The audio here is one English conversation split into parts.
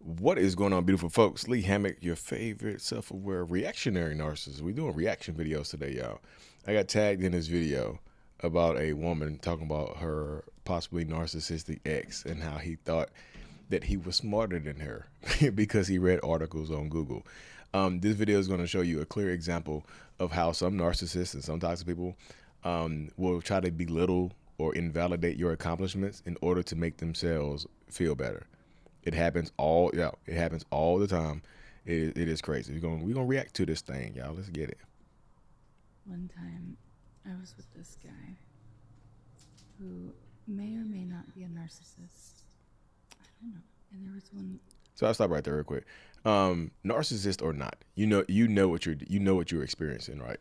What is going on, beautiful folks? Lee Hammock, your favorite self-aware reactionary narcissist. We're doing reaction videos today, y'all. I got tagged in this video about a woman talking about her possibly narcissistic ex and how he thought that he was smarter than her because he read articles on Google. This video is going to show you a clear example of how some narcissists and some toxic people will try to belittle or invalidate your accomplishments in order to make themselves feel better. It happens all the time. It is crazy. We're gonna react to this thing, y'all. Let's get it. One time, I was with this guy who may or may not be a narcissist. I don't know. And there was one. So I'll stop right there real quick. Narcissist or not, you know what you're experiencing, right?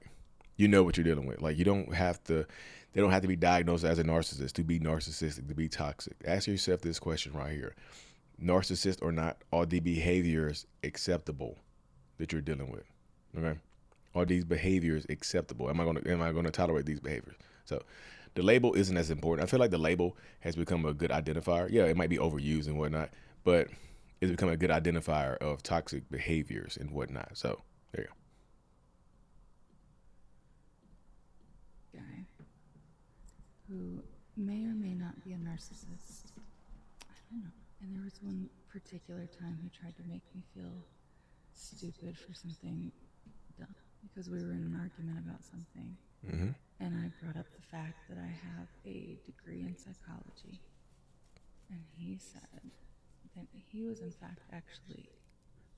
You know what you're dealing with. Like you don't have to. They don't have to be diagnosed as a narcissist to be narcissistic, to be toxic. Ask yourself this question right here: narcissist or not, are the behaviors acceptable that you're dealing with? Okay, are these behaviors acceptable? Am I gonna tolerate these behaviors? So the label isn't as important. I feel like the label has become a good identifier. Yeah, it might be overused and whatnot, but it's become a good identifier of toxic behaviors and whatnot. So there you Guy who may or may not be a narcissist. I don't know. And there was one particular time he tried to make me feel stupid for something dumb because we were in an argument about something. go. Mm-hmm. And I brought up the fact that I have a degree in psychology. And he said that he was, in fact, actually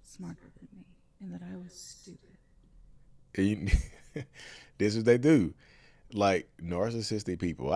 smarter than me and that I was stupid. This is what they do. Like narcissistic people.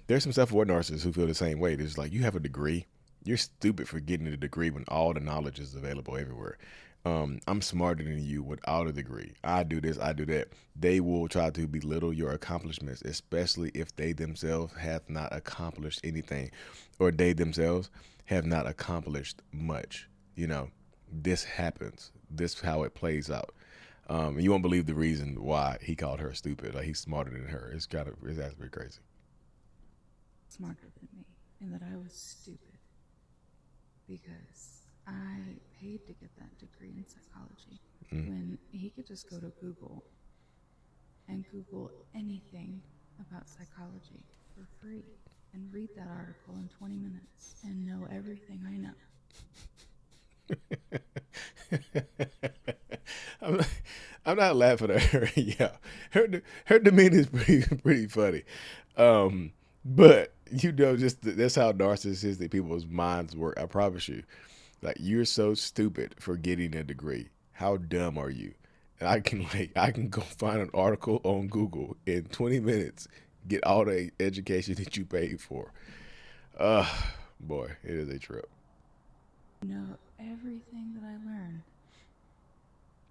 There's some self-aware narcissists who feel the same way. There's like you have a degree. You're stupid for getting a degree when all the knowledge is available everywhere. I'm smarter than you without a degree. I do this, I do that. They will try to belittle your accomplishments, especially if they themselves have not accomplished anything or they themselves have not accomplished much. You know, this happens. This is how it plays out. And you won't believe the reason why he called her stupid. Like he's smarter than her. It's actually crazy. Smarter than me and that I was stupid because I paid to get that degree in psychology when he could just go to Google and Google anything about psychology for free and read that article in 20 minutes and know everything I know. I'm, I'm not laughing at her. Yeah, her demeanor is pretty funny. But just that's how narcissistic people's minds work. I promise you. Like you're so stupid for getting a degree. How dumb are you? And I can go find an article on Google in 20 minutes, get all the education that you paid for. Uh Boy, it is a trip. Know everything that I learned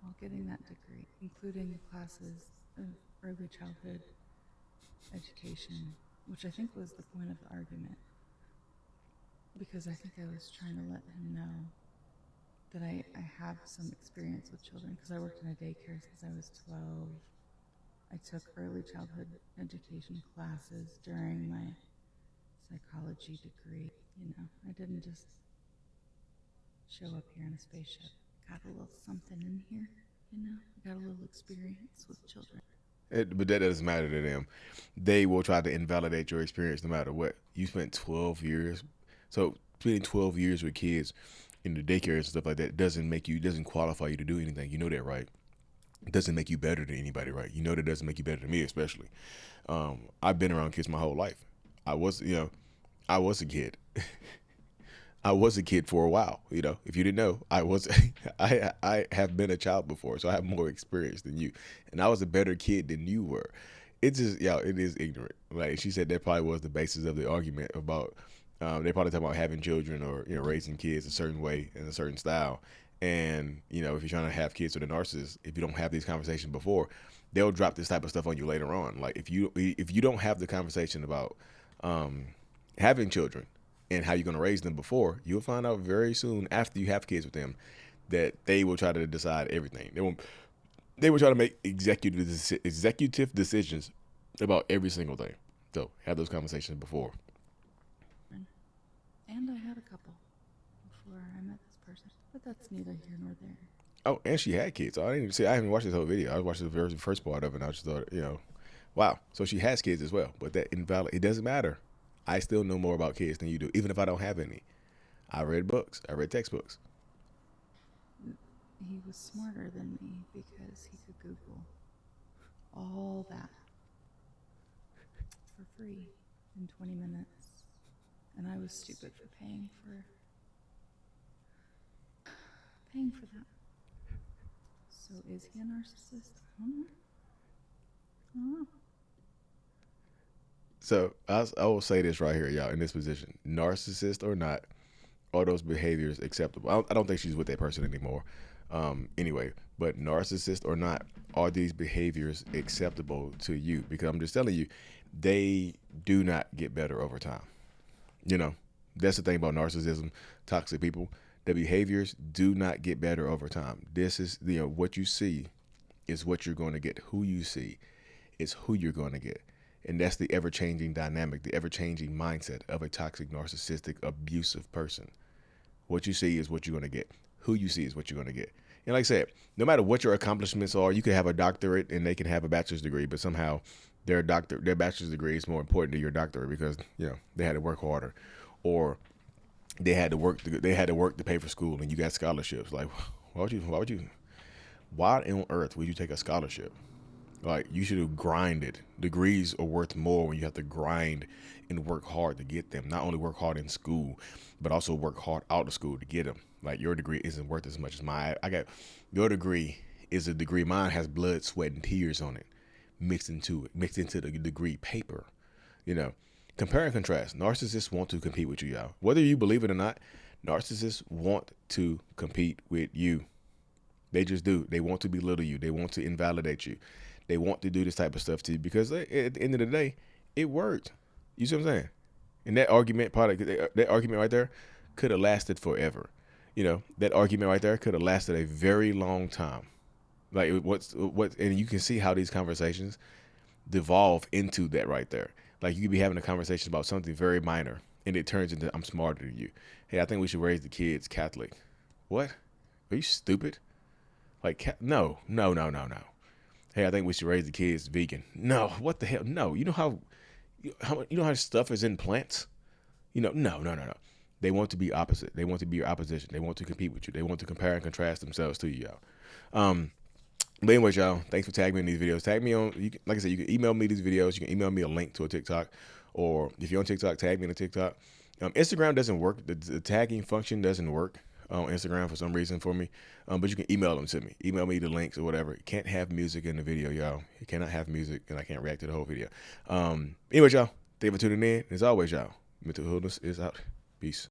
while getting that degree, including the classes of early childhood education, which I think was the point of the argument. Because I think I was trying to let him know that I have some experience with children because I worked in a daycare since I was 12. I took early childhood education classes during my psychology degree. You know, I didn't just show up here in a spaceship. Got a little something in here, you know? Got a little experience with children. But that doesn't matter to them. They will try to invalidate your experience no matter what. You spent 12 years. So spending 12 years with kids in the daycare and stuff like that doesn't qualify you to do anything. You know that, right? It doesn't make you better than anybody, right? You know that doesn't make you better than me, especially. I've been around kids my whole life. I was, you know, I was a kid. I was a kid for a while. You know, if you didn't know, I was. I have been a child before, so I have more experience than you, and I was a better kid than you were. It's just, yeah, it is ignorant. Like she said, that probably was the basis of the argument about. They probably talk about having children or raising kids a certain way in a certain style. And if you're trying to have kids with a narcissist, if you don't have these conversations before, they'll drop this type of stuff on you later on. Like if you don't have the conversation about um, having children and how you're going to raise them before, you'll find out very soon after you have kids with them that they will try to decide everything. They will try to make executive decisions about every single thing. So have those conversations before. And I had a couple before I met this person. person. But that's neither here nor there. Oh, and she had kids. I didn't even see. I haven't watched this whole video. I watched the very first part of it. And I just thought, wow. So she has kids as well. But that invalid. It doesn't matter. I still know more about kids than you do, even if I don't have any. I read books. I read textbooks. He was smarter than me because he could Google all that for free in 20 minutes. And I was stupid for paying for that. So is he a narcissist? I don't know. So I will say this right here, y'all, in this position. Narcissist or not, are those behaviors acceptable? I don't think she's with that person anymore. Anyway, but narcissist or not, are these behaviors acceptable to you? Because I'm just telling you, they do not get better over time. That's the thing about narcissism, toxic people. The behaviors do not get better over time. This is, what you see is what you're going to get. Who you see is who you're going to get. And that's the ever-changing dynamic, the ever-changing mindset of a toxic, narcissistic, abusive person. What you see is what you're going to get. Who you see is what you're going to get. And like I said, no matter what your accomplishments are, you can have a doctorate and they can have a bachelor's degree, but somehow their bachelor's degree is more important to your doctorate because, they had to work harder, or they had to work to pay for school, and you got scholarships. Like, why on earth would you take a scholarship? Like, you should have grinded. Degrees are worth more when you have to grind and work hard to get them. Not only work hard in school, but also work hard out of school to get them. Like, your degree isn't worth as much as mine. Your degree is a degree. Mine has blood, sweat, and tears on it, mixed into the degree paper. Compare and contrast. Narcissists want to compete with you, y'all. Whether you believe it or not, narcissists want to compete with you. They just do. They want to belittle you. They want to invalidate you. They want to do this type of stuff to you because at the end of the day, it worked. You see what I'm saying? And that argument right there could have lasted forever. That argument right there could have lasted a very long time. Like, and you can see how these conversations devolve into that right there. Like, you could be having a conversation about something very minor, and it turns into, I'm smarter than you. Hey, I think we should raise the kids Catholic. What? Are you stupid? Like, no. Hey, I think we should raise the kids vegan. No, what the hell? No, you know how stuff is in plants? No. They want to be opposite. They want to be your opposition. They want to compete with you. They want to compare and contrast themselves to you, y'all. But anyways, y'all, thanks for tagging me in these videos. Tag me on, like I said, you can email me these videos. You can email me a link to a TikTok, or if you're on TikTok, tag me in a TikTok. Instagram doesn't work. The tagging function doesn't work on Instagram for some reason for me. But you can email them to me. Email me the links or whatever. You can't have music in the video, y'all. You cannot have music, and I can't react to the whole video. Anyways, y'all, thank you for tuning in. As always, y'all, mental illness is out. Peace.